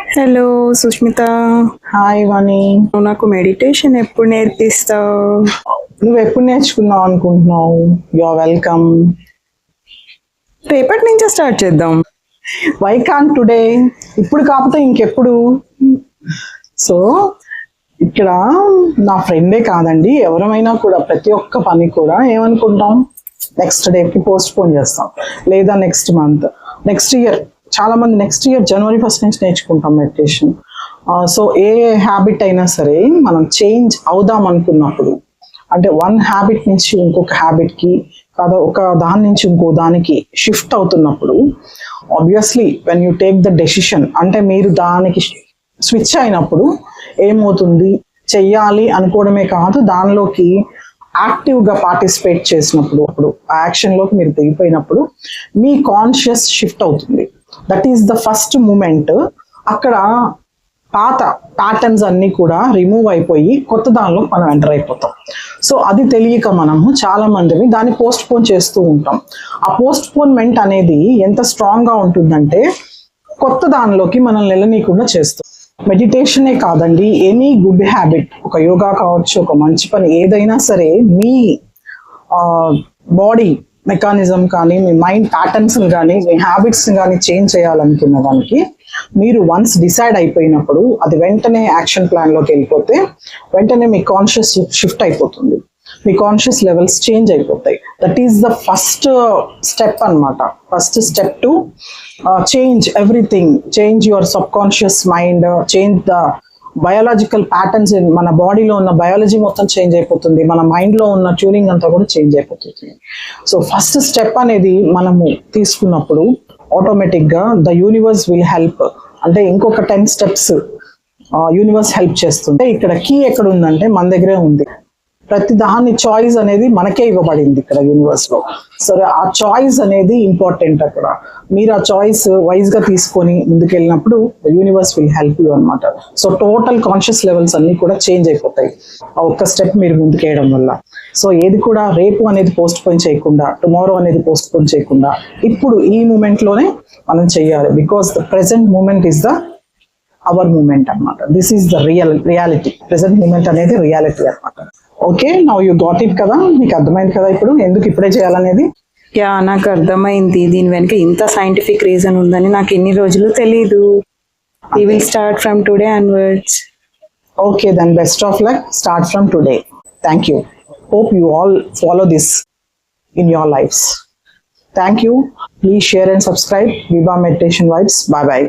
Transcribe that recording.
Hello Sushmita. Hi వాణి. నువ్వు నాకు meditation ఎప్పుడు నేర్పిస్తావు? నువ్వు ఎప్పుడు నేర్చుకున్నావు అనుకుంటున్నావు? You are welcome. రేపటి నుంచే స్టార్ట్ చేద్దాం. Why can't today? ఇప్పుడు కాకపోతే ఇంకెప్పుడు? సో ఇక్కడ నా ఫ్రెండే కాదండి, ఎవరమైనా కూడా ప్రతి ఒక్క పని కూడా ఏమనుకుంటాం, నెక్స్ట్ డేకి పోస్ట్ పోన్ చేస్తాం, లేదా నెక్స్ట్ మంత్, నెక్స్ట్ ఇయర్. చాలా మంది నెక్స్ట్ ఇయర్ జనవరి 1 నుంచి నేర్చుకుంటాం మెడిటేషన్. సో ఏ హ్యాబిట్ అయినా సరే మనం చేంజ్ అవుదాం అనుకున్నప్పుడు, అంటే వన్ హ్యాబిట్ నుంచి ఇంకొక హ్యాబిట్కి కాదు, ఒక దాని నుంచి ఇంకో దానికి షిఫ్ట్ అవుతున్నప్పుడు, obviously when you take the decision, అంటే మీరు దానికి స్విచ్ అయినప్పుడు ఏమవుతుంది, చెయ్యాలి అనుకోవడమే కాదు, దానిలోకి యాక్టివ్గా పార్టిసిపేట్ చేసినప్పుడు, అప్పుడు ఆ యాక్షన్లోకి మీరు దిగిపోయినప్పుడు మీ కాన్షియస్ షిఫ్ట్ అవుతుంది. That is the first moment. అక్కడ పాత ప్యాటర్న్స్ అన్నీ కూడా రిమూవ్ అయిపోయి కొత్త దానిలో మనం ఎంటర్ అయిపోతాం. సో అది తెలియక మనము చాలా మందిని దాన్ని పోస్ట్ పోన్ చేస్తూ ఉంటాం. ఆ పోస్ట్ పోన్మెంట్ అనేది ఎంత స్ట్రాంగ్గా ఉంటుందంటే కొత్త దానిలోకి మనల్ని వెళ్ళనీయకుండా చేస్తాం. మెడిటేషనే కాదండి, ఎనీ గుడ్ హ్యాబిట్, ఒక యోగా కావచ్చు, ఒక మంచి పని ఏదైనా సరే, మీ బాడీ మెకానిజం కానీ, మీ మైండ్ ప్యాటర్న్స్ కానీ, మీ హ్యాబిట్స్ కానీ చేంజ్ చేయాలనుకున్న దానికి మీరు వన్స్ డిసైడ్ అయిపోయినప్పుడు అది వెంటనే యాక్షన్ ప్లాన్లోకి వెళ్ళిపోతే వెంటనే మీ కాన్షియస్ షిఫ్ట్ అయిపోతుంది, మీ కాన్షియస్ లెవెల్స్ చేంజ్ అయిపోతాయి. That is the first step అనమాట. First step to change everything, change your subconscious mind, change the biological patterns. మన బాడీలో ఉన్న బయాలజీ మొత్తం చేంజ్ అయిపోతుంది, మన మైండ్లో ఉన్న ట్యూనింగ్ అంతా కూడా చేంజ్ అయిపోతుంది. సో ఫస్ట్ స్టెప్ అనేది మనము తీసుకున్నప్పుడు ఆటోమేటిక్గా ద యూనివర్స్ విల్ హెల్ప్. అంటే ఇంకొక 10 స్టెప్స్ యూనివర్స్ హెల్ప్ చేస్తుంది. ఇక్కడ కీ ఎక్కడ ఉందంటే మన దగ్గరే ఉంది. ప్రతి దాని చాయిస్ అనేది మనకే ఇవ్వబడింది ఇక్కడ యూనివర్స్లో. సరే, ఆ చాయిస్ అనేది ఇంపార్టెంట్. అక్కడ మీరు ఆ చాయిస్ వైజ్గా తీసుకొని ముందుకెళ్ళినప్పుడు యూనివర్స్ విల్ హెల్ప్ యూ అనమాట. సో టోటల్ కాన్షియస్ లెవెల్స్ అన్నీ కూడా చేంజ్ అయిపోతాయి ఆ ఒక్క స్టెప్ మీరు ముందుకేయడం వల్ల. సో ఏది కూడా రేపు అనేది పోస్ట్ పోన్ చేయకుండా, టుమారో అనేది పోస్ట్ పోన్ చేయకుండా ఇప్పుడు ఈ మూమెంట్లోనే మనం చెయ్యాలి. Because the present moment is the our moment అనమాట. This is the reality. Present moment అనేది రియాలిటీ అనమాట. Okay, now you got it కదా, మీకు అర్థమైంది కదా ఇప్పుడు ఎందుకు ఇప్పుడే చేయాలనేది? యా, నాకు అర్థమైంది. దీని వెనుక ఇంత సైంటిఫిక్ రీజన్ ఉందని నాకు ఎన్ని రోజులు తెలీదు. We will start from today onwards. Okay, then best of luck. Start from today. Thank you. Hope you all follow this in your lives. Thank you. Please share and subscribe. Viva Meditation Vibes. Bye bye.